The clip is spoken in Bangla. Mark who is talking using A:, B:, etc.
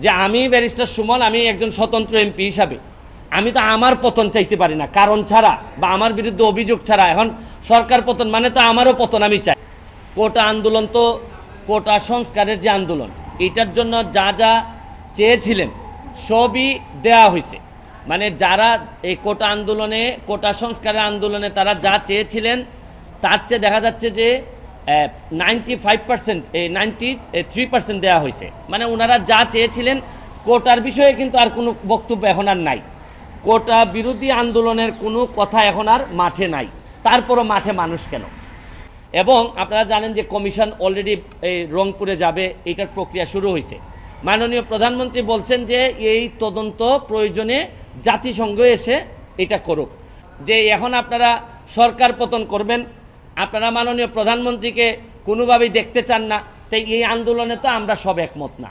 A: যে আমি ব্যারিস্টার সুমন, আমি একজন স্বতন্ত্র এমপি হিসাবে আমি তো আমার পতন চাইতে পারি না কারণ ছাড়া, বা আমার বিরুদ্ধে অভিযোগ ছাড়া। এখন সরকার পতন মানে তো আমারও পতন আমি চাই। কোটা আন্দোলন তো কোটা সংস্কারের যে আন্দোলন, এটার জন্য যা যা চেয়েছিলেন সবই দেয়া হয়েছে। মানে যারা এই কোটা আন্দোলনে, কোটা সংস্কারের আন্দোলনে তারা যা চেয়েছিলেন তার চেয়ে দেখা যাচ্ছে যে 95%, 93% দেওয়া হয়েছে। মানে ওনারা যা চেয়েছিলেন কোটার বিষয়ে কিন্তু আর কোনো বক্তব্য এখন আর নাই। কোটা বিরোধী আন্দোলনের কোনো কথা এখন আর মাঠে নাই। তারপরও মাঠে মানুষ কেন? এবং আপনারা জানেন যে কমিশন অলরেডি এই রংপুরে যাবে, এটার প্রক্রিয়া শুরু হয়েছে। মাননীয় প্রধানমন্ত্রী বলছেন যে এই তদন্ত প্রয়োজনে জাতিসংঘ এসে এটা করুক। যে এখন আপনারা সরকার পতন করবেন, আপনারা মাননীয় প্রধানমন্ত্রীকে কোনোভাবেই দেখতে চান না, তাই এই আন্দোলনে তো আমরা সব একমত না।